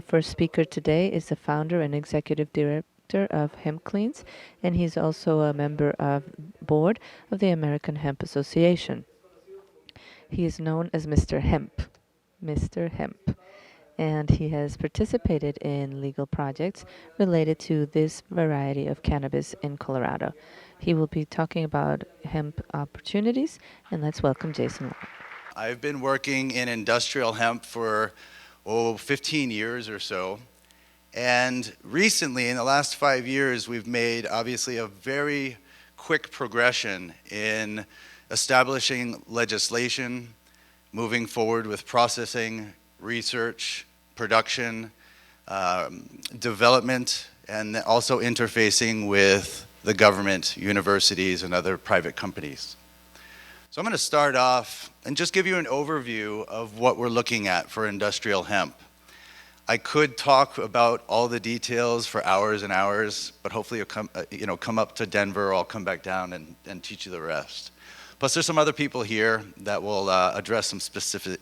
first speaker today is the founder and executive director of Hemp Cleans, and he's also a member of board of the American Hemp Association. He is known as Mr. Hemp. Mr. Hemp. And he has participated in legal projects related to this variety of cannabis in Colorado. He will be talking about hemp opportunities, and let's welcome Jason Lauve. I've been working in industrial hemp for 15 years or so. And recently, in the last 5 years, we've made obviously a very quick progression in establishing legislation, moving forward with processing, research, production, development, and also interfacing with the government, universities, and other private companies. So I'm going to start off and just give you an overview of what we're looking at for industrial hemp. I could talk about all the details for hours and hours, but hopefully you'll come up to Denver, or I'll come back down and teach you the rest. Plus, there's some other people here that will address some specific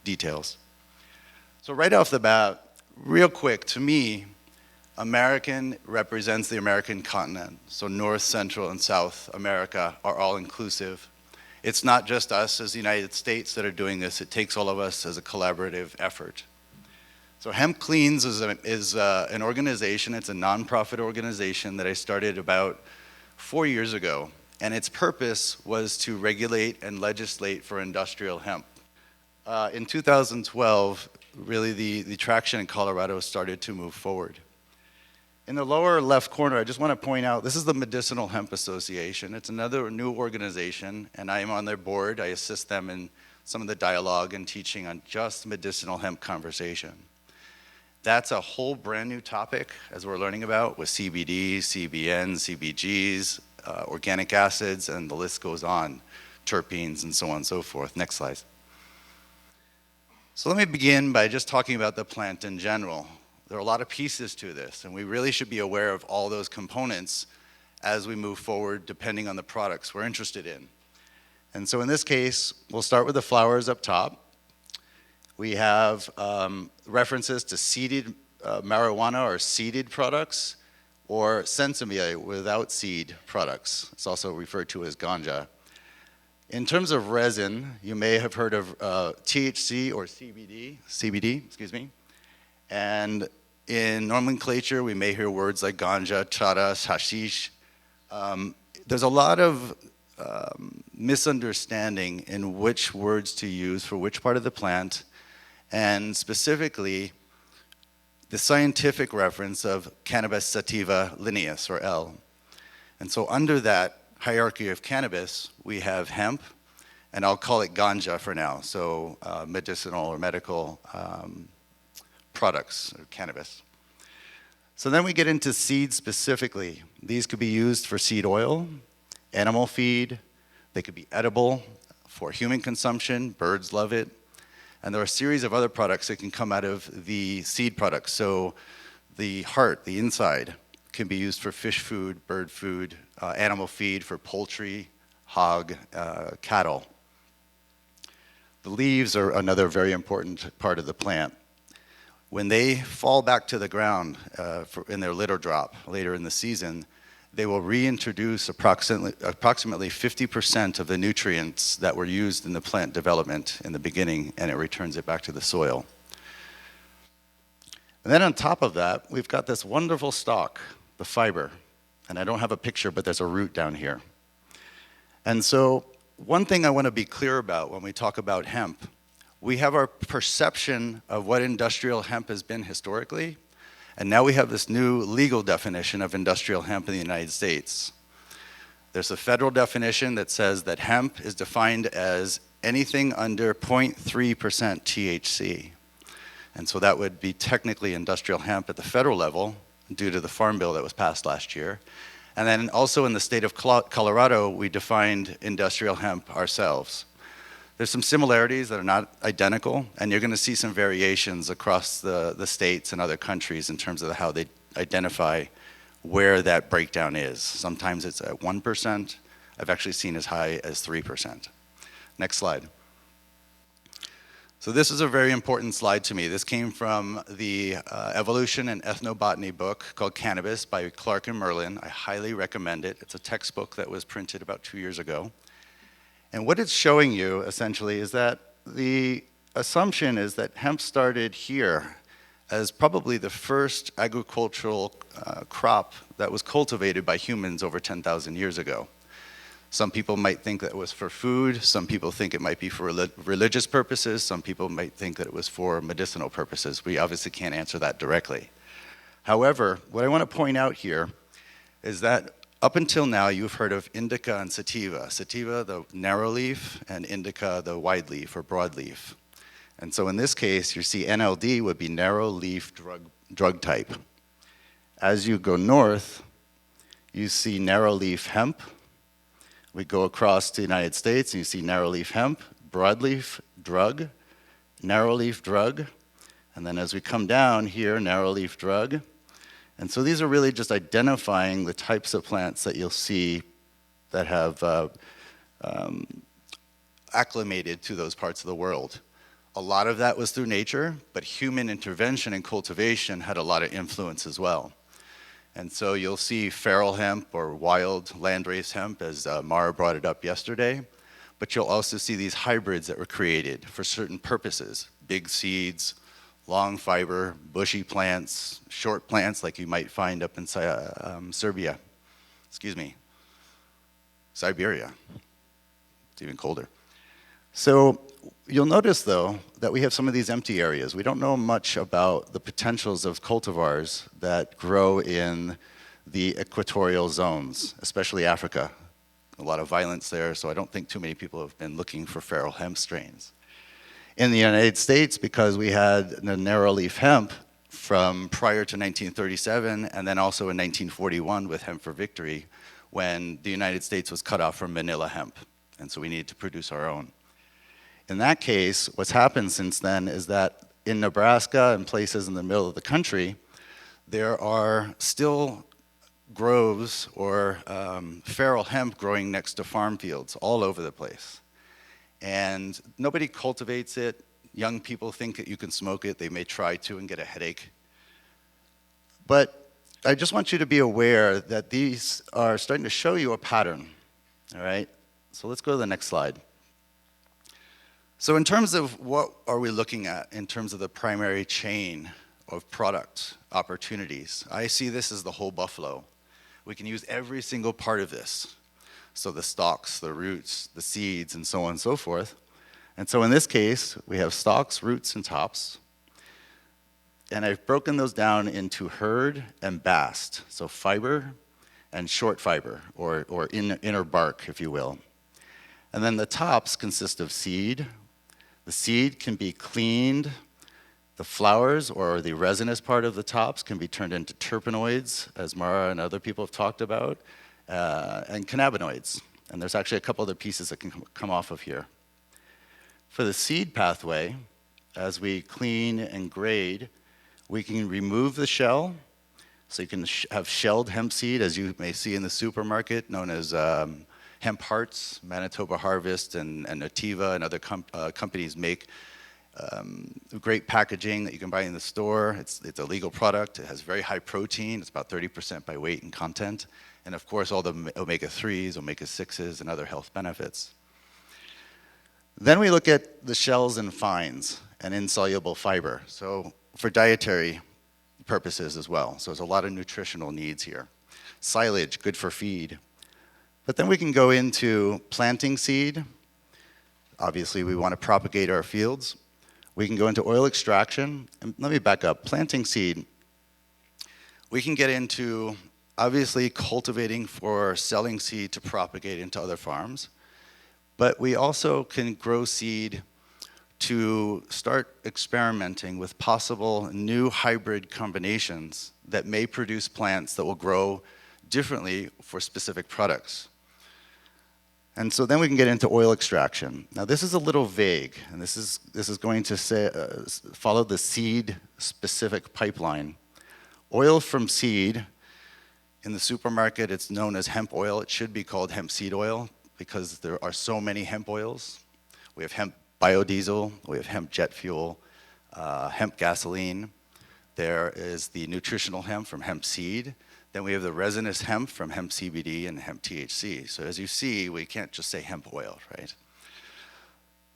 details. So right off the bat, real quick, to me, American represents the American continent. So North, Central, and South America are all inclusive. It's not just us as the United States that are doing this. It takes all of us as a collaborative effort. So Hemp Cleans is an organization. It's a nonprofit organization that I started about 4 years ago. And its purpose was to regulate and legislate for industrial hemp. In 2012, really the traction in Colorado started to move forward. In the lower left corner, I just want to point out, this is the Medicinal Hemp Association. It's another new organization, and I am on their board. I assist them in some of the dialogue and teaching on just medicinal hemp conversation. That's a whole brand new topic, as we're learning about, with CBD, CBN, CBGs, organic acids, and the list goes on, terpenes, and so on and so forth. Next slide. So let me begin by just talking about the plant in general. There are a lot of pieces to this, and we really should be aware of all those components as we move forward, depending on the products we're interested in. And so in this case, we'll start with the flowers up top. We have references to seeded marijuana or seeded products, or sensibilia without seed products. It's also referred to as ganja. In terms of resin, you may have heard of THC or CBD, excuse me. And in nomenclature, we may hear words like ganja, charas, hashish. There's a lot of misunderstanding in which words to use for which part of the plant, and specifically the scientific reference of Cannabis sativa lineus, or L. And so under that hierarchy of cannabis, we have hemp, and I'll call it ganja for now, so medicinal or medical products, or cannabis. So then we get into seeds specifically. These could be used for seed oil, animal feed, they could be edible for human consumption, birds love it, and there are a series of other products that can come out of the seed products. So the heart, the inside, can be used for fish food, bird food, animal feed for poultry, hog, cattle. The leaves are another very important part of the plant. When they fall back to the ground in their litter drop later in the season, they will reintroduce approximately 50% of the nutrients that were used in the plant development in the beginning, and it returns it back to the soil. And then on top of that, we've got this wonderful stalk, the fiber. And I don't have a picture, but there's a root down here. And so one thing I want to be clear about when we talk about hemp, we have our perception of what industrial hemp has been historically, and now we have this new legal definition of industrial hemp in the United States. There's a federal definition that says that hemp is defined as anything under 0.3% THC. And so that would be technically industrial hemp at the federal level due to the Farm Bill that was passed last year. And then also in the state of Colorado, we defined industrial hemp ourselves. There's some similarities that are not identical, and you're going to see some variations across the states and other countries in terms of how they identify where that breakdown is. Sometimes it's at 1%. I've actually seen as high as 3%. Next slide. So this is a very important slide to me. This came from the Evolution and Ethnobotany book called Cannabis by Clark and Merlin. I highly recommend it. It's a textbook that was printed about 2 years ago. And what it's showing you, essentially, is that the assumption is that hemp started here as probably the first agricultural crop that was cultivated by humans over 10,000 years ago. Some people might think that it was for food. Some people think it might be for religious purposes. Some people might think that it was for medicinal purposes. We obviously can't answer that directly. However, what I want to point out here is that up until now, you've heard of indica and sativa. Sativa, the narrow leaf, and indica, the wide leaf or broad leaf. And so in this case, you see NLD would be narrow leaf drug type. As you go north, you see narrow leaf hemp. We go across the United States and you see narrow leaf hemp, broadleaf drug, narrow leaf drug, and then as we come down here, narrow leaf drug. And so these are really just identifying the types of plants that you'll see that have acclimated to those parts of the world. A lot of that was through nature, but human intervention and cultivation had a lot of influence as well. And so you'll see feral hemp or wild landrace hemp, as Mara brought it up yesterday, but you'll also see these hybrids that were created for certain purposes, big seeds, long fiber, bushy plants, short plants like you might find up in Siberia. It's even colder. So you'll notice, though, that we have some of these empty areas. We don't know much about the potentials of cultivars that grow in the equatorial zones, especially Africa. A lot of violence there, so I don't think too many people have been looking for feral hemp strains. In the United States, because we had the narrow leaf hemp from prior to 1937, and then also in 1941 with Hemp for Victory, when the United States was cut off from Manila hemp, and so we needed to produce our own. In that case, what's happened since then is that in Nebraska and places in the middle of the country, there are still groves or feral hemp growing next to farm fields all over the place. And nobody cultivates it. Young people think that you can smoke it. They may try to and get a headache. But I just want you to be aware that these are starting to show you a pattern, all right? So let's go to the next slide. So in terms of what are we looking at in terms of the primary chain of product opportunities, I see this as the whole buffalo. We can use every single part of this. So the stalks, the roots, the seeds, and so on and so forth. And so in this case, we have stalks, roots, and tops. And I've broken those down into hurd and bast, so fiber and short fiber, or inner bark, if you will. And then the tops consist of seed. The seed can be cleaned. The flowers, or the resinous part of the tops, can be turned into terpenoids, as Mara and other people have talked about, and cannabinoids. And there's actually a couple other pieces that can come off of here. For the seed pathway, as we clean and grade, we can remove the shell. So you can have shelled hemp seed, as you may see in the supermarket, known as Hemp Hearts, Manitoba Harvest, and Nativa, and other companies make great packaging that you can buy in the store. It's a legal product. It has very high protein. It's about 30% by weight and content. And of course, all the omega-3s, omega-6s, and other health benefits. Then we look at the shells and fines and insoluble fiber. So for dietary purposes as well. So there's a lot of nutritional needs here. Silage, good for feed. But then we can go into planting seed. Obviously, we want to propagate our fields. We can go into oil extraction. And let me back up. Planting seed, we can get into, obviously, cultivating for selling seed to propagate into other farms. But we also can grow seed to start experimenting with possible new hybrid combinations that may produce plants that will grow differently for specific products. And so then we can get into oil extraction. Now this is a little vague, and this is going to follow the seed-specific pipeline. Oil from seed, in the supermarket it's known as hemp oil. It should be called hemp seed oil because there are so many hemp oils. We have hemp biodiesel, we have hemp jet fuel, hemp gasoline. There is the nutritional hemp from hemp seed. Then we have the resinous hemp from hemp CBD and hemp THC. So as you see, we can't just say hemp oil, right?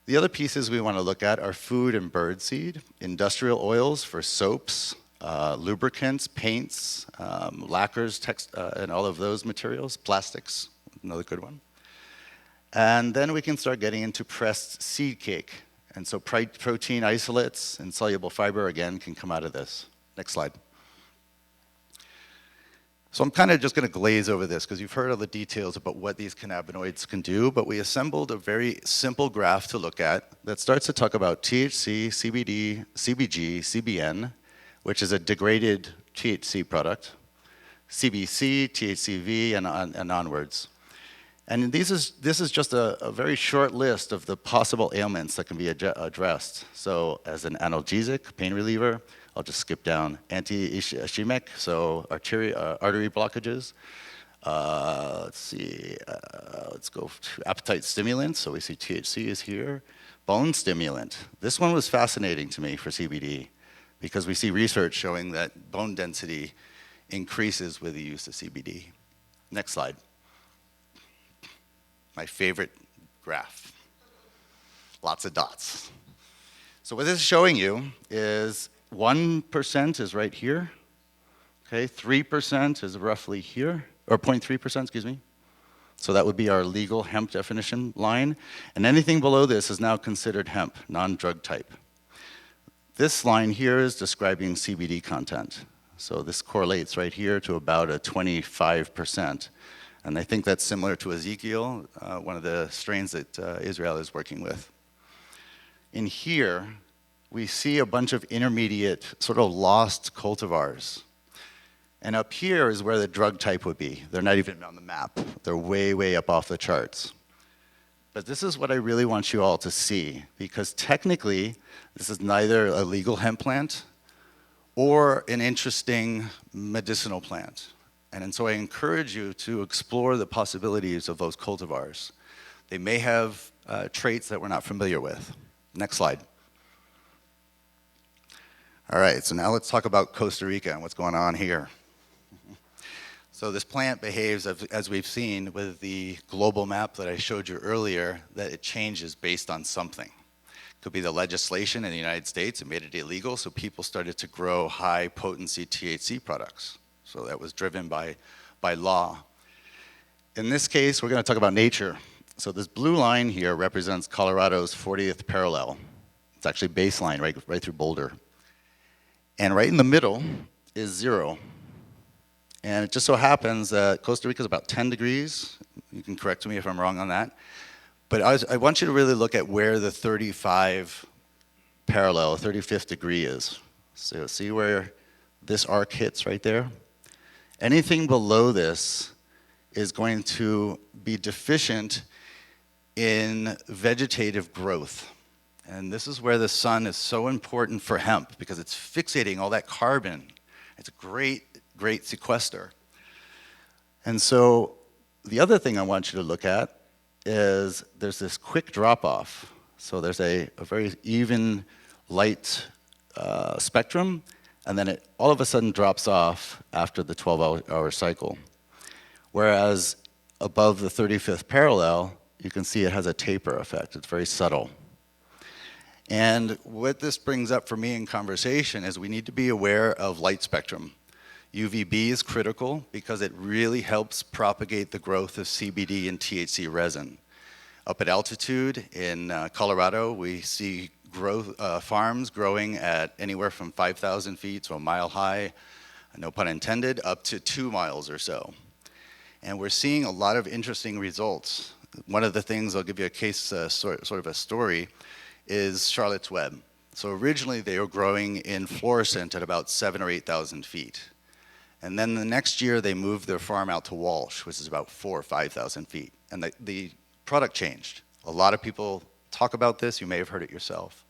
The other pieces we want to look at are food and bird seed, industrial oils for soaps, lubricants, paints, lacquers, and all of those materials, plastics, another good one. And then we can start getting into pressed seed cake. And so protein isolates and soluble fiber, again, can come out of this. Next slide. So I'm kind of just going to glaze over this because you've heard all the details about what these cannabinoids can do, but we assembled a very simple graph to look at that starts to talk about THC, CBD, CBG, CBN, which is a degraded THC product, CBC, THCV, and onwards. And this is just a very short list of the possible ailments that can be addressed. So as an analgesic, pain reliever, I'll just skip down. Anti-ischemic, so artery blockages. Let's see, let's go to appetite stimulant. So we see THC is here. Bone stimulant. This one was fascinating to me for CBD because we see research showing that bone density increases with the use of CBD. Next slide. My favorite graph. Lots of dots. So what this is showing you is 1% is right here, okay? 3% is roughly here, or 0.3%, excuse me. So that would be our legal hemp definition line. And anything below this is now considered hemp, non-drug type. This line here is describing CBD content. So this correlates right here to about a 25%. And I think that's similar to Ezekiel, one of the strains that Israel is working with. In here, we see a bunch of intermediate, sort of lost cultivars. And up here is where the drug type would be. They're not even on the map. They're way, way up off the charts. But this is what I really want you all to see, because technically, this is neither a legal hemp plant or an interesting medicinal plant. And so I encourage you to explore the possibilities of those cultivars. They may have traits that we're not familiar with. Next slide. All right, so now let's talk about Costa Rica and what's going on here. So this plant behaves, as we've seen with the global map that I showed you earlier, that it changes based on something. It could be the legislation in the United States, it made it illegal, so people started to grow high potency THC products. So that was driven by law. In this case, we're going to talk about nature. So this blue line here represents Colorado's 40th parallel. It's actually baseline right through Boulder. And right in the middle is 0. And it just so happens that Costa Rica is about 10 degrees. You can correct me if I'm wrong on that. But I want you to really look at where the 35 parallel, 35th degree is. So see where this arc hits right there? Anything below this is going to be deficient in vegetative growth. And this is where the sun is so important for hemp because it's fixating all that carbon. It's a great, great sequester. And so the other thing I want you to look at is there's this quick drop-off. So there's a very even light spectrum, and then it all of a sudden drops off after the 12-hour cycle. Whereas above the 35th parallel, you can see it has a taper effect. It's very subtle. And what this brings up for me in conversation is we need to be aware of light spectrum. UVB is critical because it really helps propagate the growth of CBD and THC resin. Up at altitude in Colorado, we see farms growing at anywhere from 5,000 feet to a mile high, no pun intended, up to 2 miles or so. And we're seeing a lot of interesting results. One of the things, I'll give you a case, sort of a story, is Charlotte's Web. So originally they were growing in Florissant at about 7,000 or 8,000 feet. And then the next year they moved their farm out to Walsh, which is about 4,000 or 5,000 feet. And the product changed. A lot of people talk about this, you may have heard it yourself.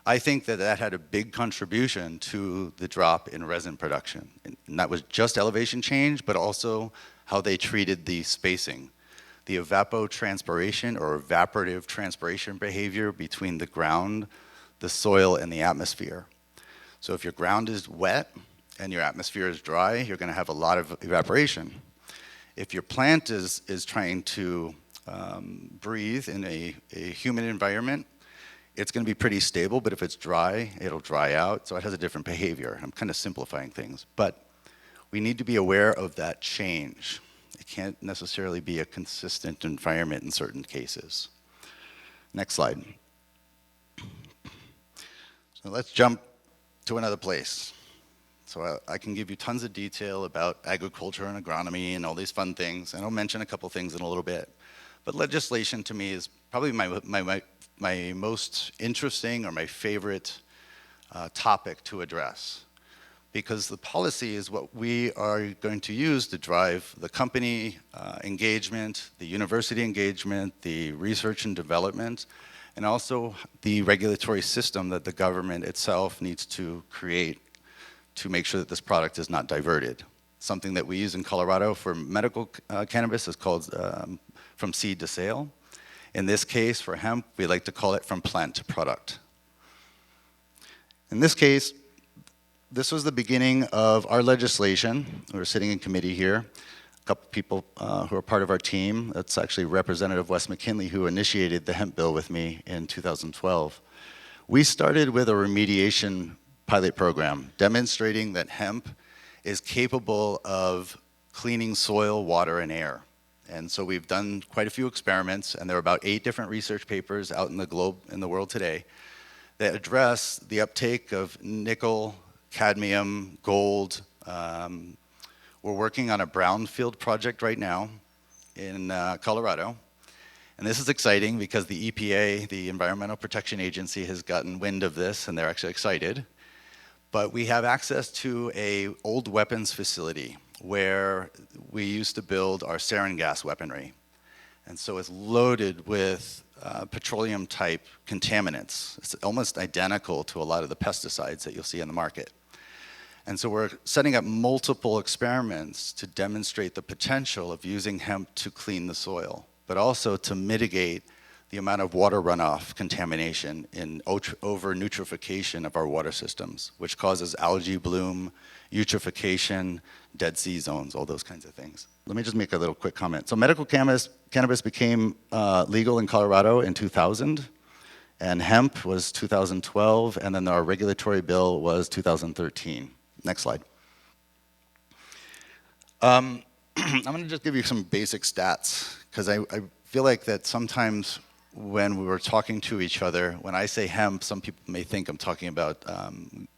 I think that that had a big contribution to the drop in resin production. And that was just elevation change, but also how they treated the spacing. the evapotranspiration or evaporative transpiration behavior between the ground, the soil, and the atmosphere. So if your ground is wet and your atmosphere is dry, you're going to have a lot of evaporation. If your plant is trying to breathe in a humid environment, it's going to be pretty stable, but if it's dry, it'll dry out, so it has a different behavior. I'm kind of simplifying things, but we need to be aware of that change. It can't necessarily be a consistent environment in certain cases. Next slide. So let's jump to another place. So I can give you tons of detail about agriculture and agronomy and all these fun things, and I'll mention a couple things in a little bit. But legislation to me is probably my most interesting or my favorite topic to address, because the policy is what we are going to use to drive the company engagement, the university engagement, the research and development, and also the regulatory system that the government itself needs to create to make sure that this product is not diverted. Something that we use in Colorado for medical cannabis is called from seed to sale. In this case, for hemp, we like to call it from plant to product. In this case, this was the beginning of our legislation. We were sitting in committee here. A couple people who are part of our team. That's actually Representative Wes McKinley, who initiated the hemp bill with me in 2012. We started with a remediation pilot program demonstrating that hemp is capable of cleaning soil, water, and air. And so we've done quite a few experiments, and there are about 8 different research papers out in the globe, in the world today, that address the uptake of nickel, cadmium, gold. We're working on a brownfield project right now in Colorado. And this is exciting because the EPA, the Environmental Protection Agency, has gotten wind of this, and they're actually excited. But we have access to an old weapons facility where we used to build our sarin gas weaponry. And so it's loaded with petroleum-type contaminants. It's almost identical to a lot of the pesticides that you'll see in the market. And so we're setting up multiple experiments to demonstrate the potential of using hemp to clean the soil, but also to mitigate the amount of water runoff contamination in over-nutrification of our water systems, which causes algae bloom, eutrophication, Dead Sea zones, all those kinds of things. Let me just make a little quick comment. So medical cannabis became legal in Colorado in 2000, and hemp was 2012, and then our regulatory bill was 2013. Next slide. I'm going to just give you some basic stats, because I feel like that sometimes when we were talking to each other, when I say hemp, some people may think I'm talking about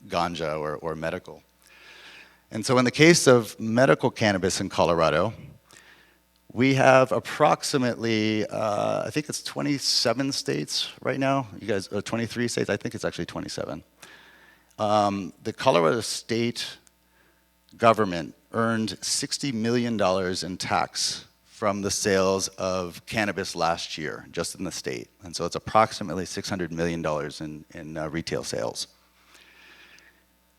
ganja or medical. And so in the case of medical cannabis in Colorado, we have approximately, I think it's 27 states right now. You guys, 23 states? I think it's actually 27. The Colorado state government earned $60 million in tax from the sales of cannabis last year, just in the state. And so it's approximately $600 million in retail sales.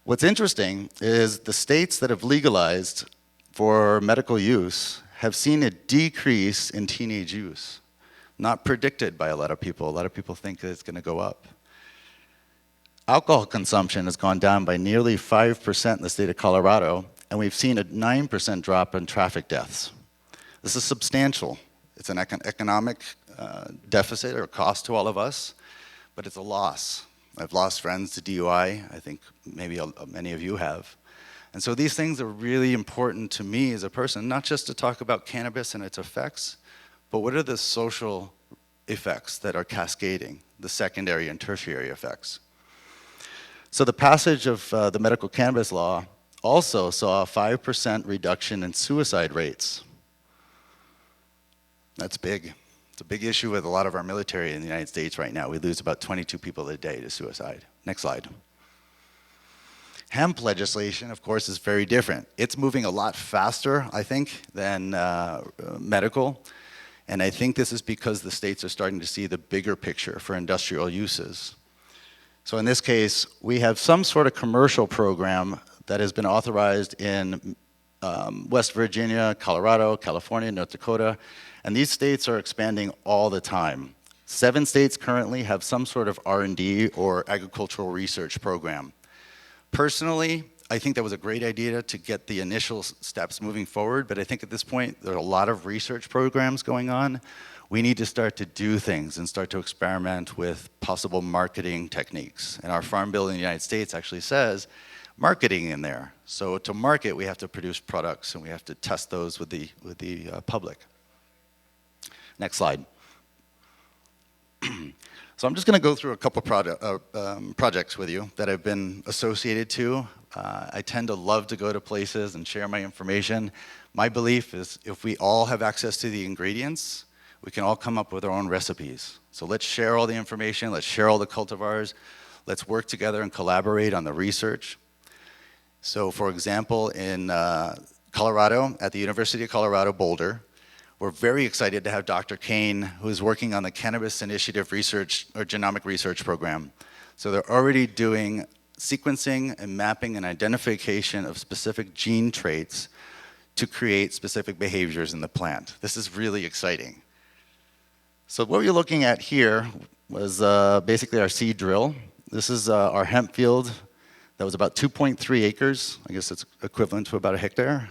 What's interesting is the states that have legalized for medical use have seen a decrease in teenage use, not predicted by a lot of people. A lot of people think that it's going to go up. Alcohol consumption has gone down by nearly 5% in the state of Colorado, and we've seen a 9% drop in traffic deaths. This is substantial. It's an economic deficit or cost to all of us, but it's a loss. I've lost friends to DUI. I think maybe many of you have. And so these things are really important to me as a person, not just to talk about cannabis and its effects, but what are the social effects that are cascading, the secondary and tertiary effects. So the passage of the medical cannabis law also saw a 5% reduction in suicide rates. That's big. It's a big issue with a lot of our military in the United States right now. We lose about 22 people a day to suicide. Next slide. Hemp legislation, of course, is very different. It's moving a lot faster, I think, than medical. And I think this is because the states are starting to see the bigger picture for industrial uses. So in this case, we have some sort of commercial program that has been authorized in West Virginia, Colorado, California, North Dakota, and these states are expanding all the time. 7 states currently have some sort of R&D or agricultural research program. Personally, I think that was a great idea to get the initial steps moving forward, but I think at this point there are a lot of research programs going on. We need to start to do things and start to experiment with possible marketing techniques. And our Farm Bill in the United States actually says marketing in there. So to market, we have to produce products and we have to test those with the public. Next slide. So I'm just going to go through a couple projects with you that I've been associated to. I tend to love to go to places and share my information. My belief is if we all have access to the ingredients, we can all come up with our own recipes. So let's share all the information, let's share all the cultivars, let's work together and collaborate on the research. So for example, in Colorado, at the University of Colorado Boulder, we're very excited to have Dr. Kane, who's working on the Cannabis Initiative Research or Genomic Research Program. So they're already doing sequencing and mapping and identification of specific gene traits to create specific behaviors in the plant. This is really exciting. So what we're looking at here was basically our seed drill. This is our hemp field that was about 2.3 acres. I guess it's equivalent to about a hectare.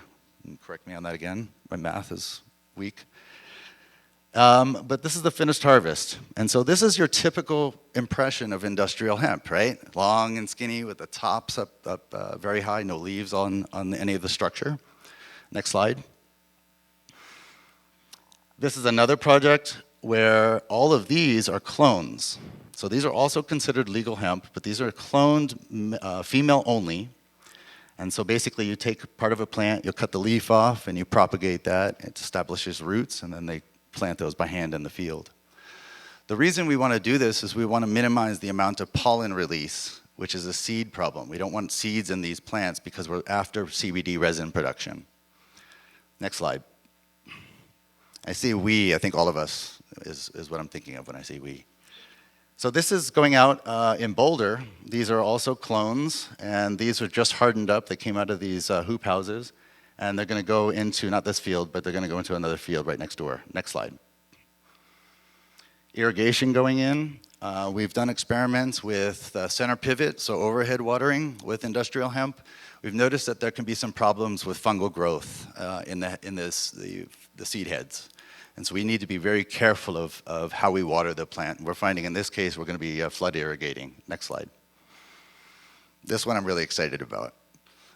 Correct me on that again. My math is week. But this is the finished harvest. And so this is your typical impression of industrial hemp, right? Long and skinny with the tops up very high, no leaves on any of the structure. Next slide. This is another project where all of these are clones. So these are also considered legal hemp, but these are cloned female only. And so basically you take part of a plant, you'll cut the leaf off and you propagate that. It establishes roots and then they plant those by hand in the field. The reason we want to do this is we want to minimize the amount of pollen release, which is a seed problem. We don't want seeds in these plants because we're after CBD resin production. Next slide. I see we, I think all of us is what I'm thinking of when I say we. So this is going out in Boulder. These are also clones, and these are just hardened up. They came out of these hoop houses, and they're going to go into, not this field, but they're going to go into another field right next door. Next slide. Irrigation going in. We've done experiments with center pivot, so overhead watering with industrial hemp. We've noticed that there can be some problems with fungal growth in the seed heads. And so we need to be very careful of how we water the plant. We're finding in this case, we're going to be flood irrigating. Next slide. This one I'm really excited about.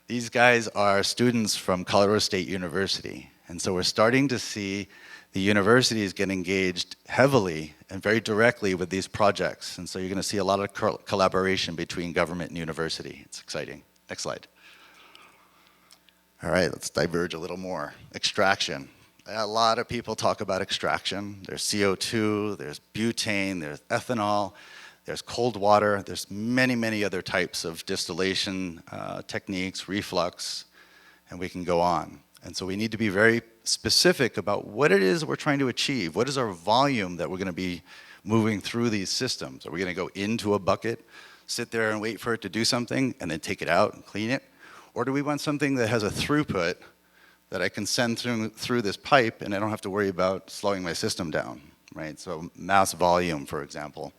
These guys are students from Colorado State University. And so we're starting to see the universities get engaged heavily and very directly with these projects. And so you're going to see a lot of collaboration between government and university. It's exciting. Next slide. All right, let's diverge a little more. Extraction. A lot of people talk about extraction. There's CO2, there's butane, there's ethanol, there's cold water, there's many, many other types of distillation techniques, reflux, and we can go on. And so we need to be very specific about what it is we're trying to achieve. What is our volume that we're going to be moving through these systems? Are we going to go into a bucket, sit there and wait for it to do something, and then take it out and clean it? Or do we want something that has a throughput that I can send through this pipe and I don't have to worry about slowing my system down, right? So mass volume, for example.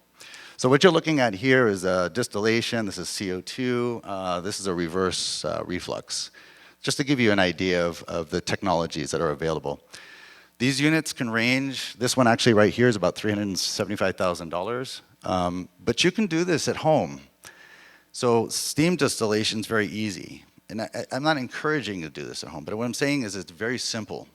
So what you're looking at here is distillation. This is CO2. This is a reverse reflux. Just to give you an idea of the technologies that are available. These units can range, this one actually right here is about $375,000. But you can do this at home. So steam distillation is very easy. And I'm not encouraging you to do this at home, but what I'm saying is it's very simple.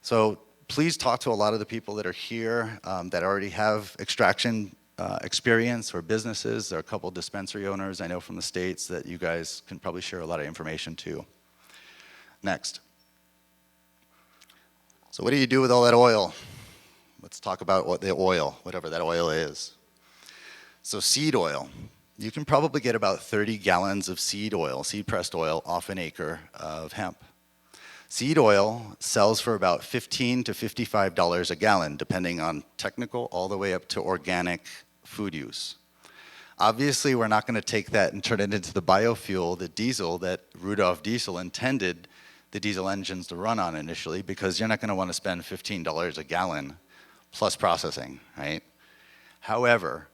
So please talk to a lot of the people that are here that already have extraction experience or businesses. There are a couple dispensary owners I know from the States that you guys can probably share a lot of information to. Next. So what do you do with all that oil? Let's talk about what the oil, whatever that oil is. So seed oil. You can probably get about 30 gallons of seed oil, seed pressed oil, off an acre of hemp. Seed oil sells for about $15 to $55 a gallon, depending on technical, all the way up to organic food use. Obviously, we're not going to take that and turn it into the biofuel, the diesel that Rudolf Diesel intended the diesel engines to run on initially, because you're not going to want to spend $15 a gallon plus processing, right? However,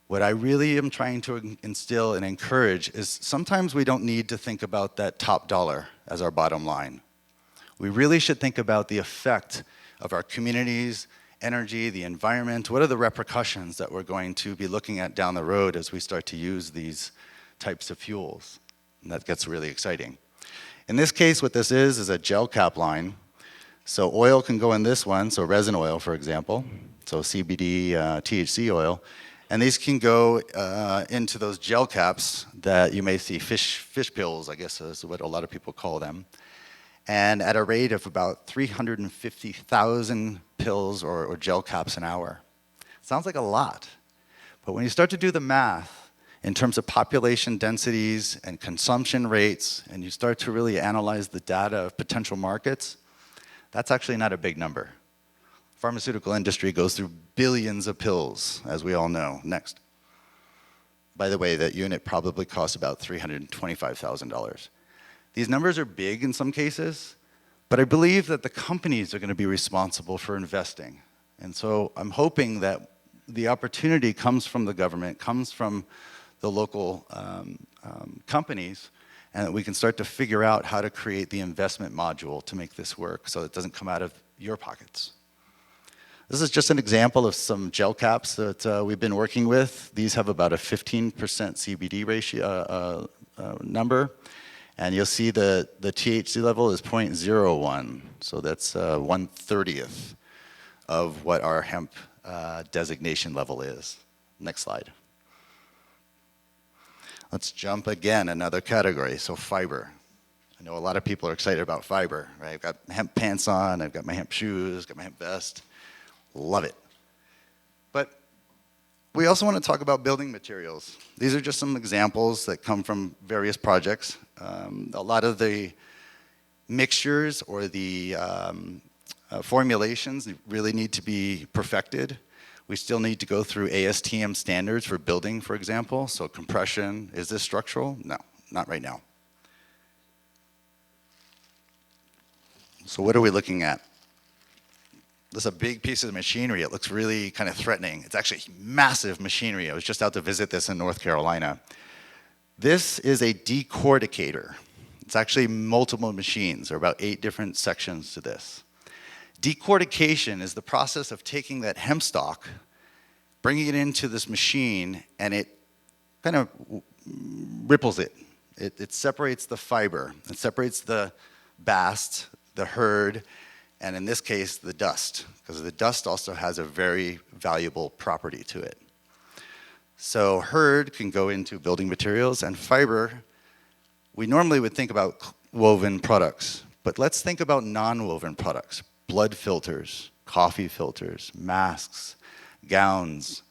what I really am trying to instill and encourage is sometimes we don't need to think about that top dollar as our bottom line. We really should think about the effect of our communities, energy, the environment. What are the repercussions that we're going to be looking at down the road as we start to use these types of fuels? And that gets really exciting. In this case, what this is a gel cap line. So oil can go in this one, so resin oil, for example, so CBD, THC oil. And these can go into those gel caps that you may see, fish pills, I guess is what a lot of people call them. And at a rate of about 350,000 pills or gel caps an hour. Sounds like a lot. But when you start to do the math in terms of population densities and consumption rates, and you start to really analyze the data of potential markets, that's actually not a big number. Pharmaceutical industry goes through billions of pills, as we all know. Next. By the way, that unit probably costs about $325,000. These numbers are big in some cases, but I believe that the companies are going to be responsible for investing. And so I'm hoping that the opportunity comes from the government, comes from the local companies, and that we can start to figure out how to create the investment module to make this work so it doesn't come out of your pockets. This is just an example of some gel caps that we've been working with. These have about a 15% CBD ratio number. And you'll see the THC level is 0.01. So that's 1/30th of what our hemp designation level is. Next slide. Let's jump again, another category, so fiber. I know a lot of people are excited about fiber, right? I've got hemp pants on, I've got my hemp shoes, got my hemp vest. Love it. But we also want to talk about building materials. These are just some examples that come from various projects. A lot of the mixtures or the formulations really need to be perfected. We still need to go through ASTM standards for building, for example. So compression, is this structural? No, not right now. So what are we looking at? This is a big piece of machinery. It looks really kind of threatening. It's actually massive machinery. I was just out to visit this in North Carolina. This is a decorticator. It's actually multiple machines. There are about 8 different sections to this. Decortication is the process of taking that hemp stalk, bringing it into this machine, and it kind of ripples it. It separates the fiber. It separates the bast, the hurd, and in this case, the dust, because the dust also has a very valuable property to it. So hurd can go into building materials, and fiber, we normally would think about woven products, but let's think about non-woven products. Blood filters, coffee filters, masks, gowns,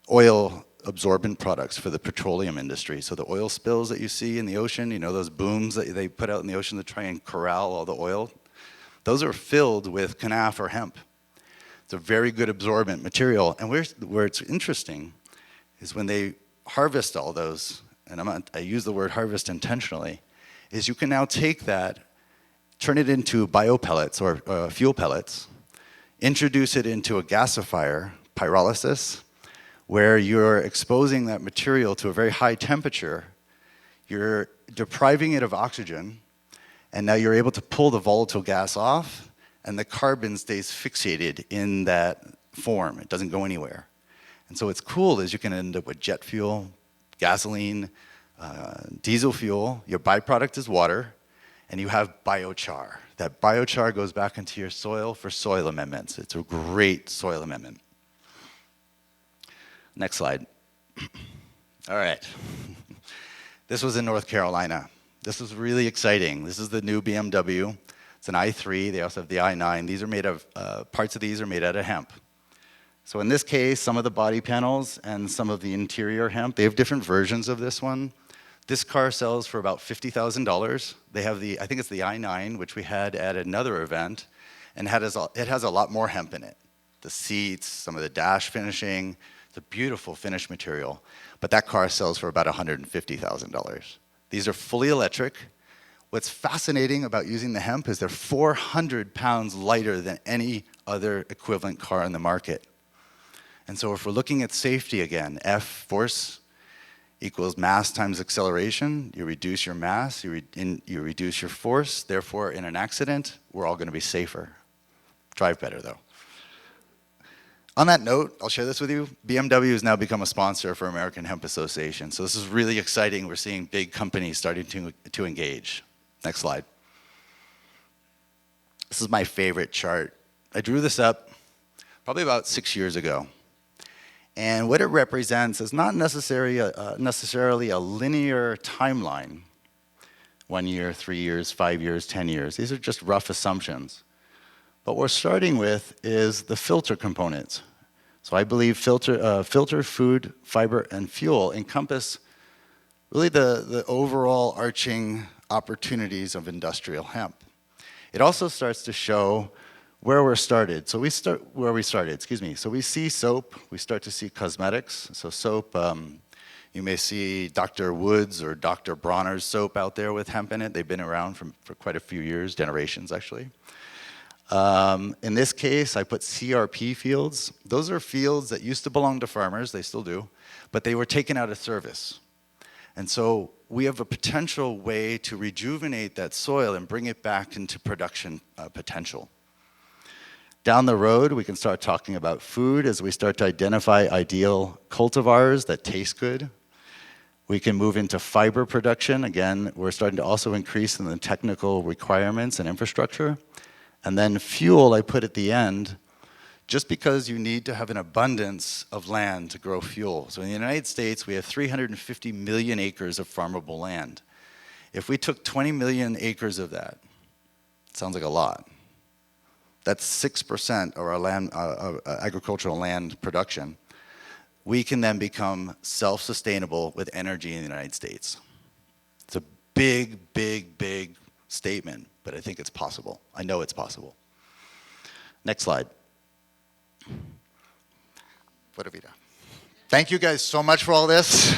oil absorbent products for the petroleum industry. So the oil spills that you see in the ocean, you know, those booms that they put out in the ocean to try and corral all the oil, those are filled with kanaf or hemp. It's a very good absorbent material. And where it's interesting is when they harvest all those, and I use the word harvest intentionally, is you can now take that, turn it into biopellets or fuel pellets, introduce it into a gasifier, pyrolysis, where you're exposing that material to a very high temperature, you're depriving it of oxygen, and now you're able to pull the volatile gas off, and the carbon stays fixated in that form. It doesn't go anywhere. And so what's cool is you can end up with jet fuel, gasoline, diesel fuel. Your byproduct is water, and you have biochar. That biochar goes back into your soil for soil amendments. It's a great soil amendment. Next slide. All right. This was in North Carolina. This was really exciting. This is the new BMW. It's an i3. They also have the i9. These are made of, parts of these are made out of hemp. So in this case, some of the body panels and some of the interior hemp, they have different versions of this one. This car sells for about $50,000. They have the, I think it's the i9, which we had at another event, and it has a lot more hemp in it. The seats, some of the dash finishing, it's a beautiful finished material. But that car sells for about $150,000. These are fully electric. What's fascinating about using the hemp is they're 400 pounds lighter than any other equivalent car on the market. And so if we're looking at safety again, F, force, equals mass times acceleration. You reduce your mass, you reduce your force. Therefore, in an accident, we're all going to be safer. Drive better, though. On that note, I'll share this with you. BMW has now become a sponsor for American Hemp Association. So this is really exciting. We're seeing big companies starting to engage. Next slide. This is my favorite chart. I drew this up probably about 6 years ago. And what it represents is not necessarily a linear timeline, 1 year, 3 years, 5 years, 10 years. These are just rough assumptions. But what we're starting with is the filter components. So I believe filter, food, fiber, and fuel encompass really the overall arching opportunities of industrial hemp. It also starts to show where we're started. So we start where we started, excuse me. So we see soap, we start to see cosmetics. So soap, you may see Dr. Woods or Dr. Bronner's soap out there with hemp in it. They've been around for quite a few years, generations actually. In this case, I put CRP fields. Those are fields that used to belong to farmers, they still do, but they were taken out of service. And so we have a potential way to rejuvenate that soil and bring it back into production potential. Down the road, we can start talking about food as we start to identify ideal cultivars that taste good. We can move into fiber production. Again, we're starting to also increase in the technical requirements and infrastructure. And then fuel, I put at the end, just because you need to have an abundance of land to grow fuel. So in the United States, we have 350 million acres of farmable land. If we took 20 million acres of that, it sounds like a lot. That's 6% of our land, agricultural land production. We can then become self-sustainable with energy in the United States. It's a big, big, big statement, but I think it's possible. I know it's possible. Next slide. Pura vida. Thank you guys so much for all this.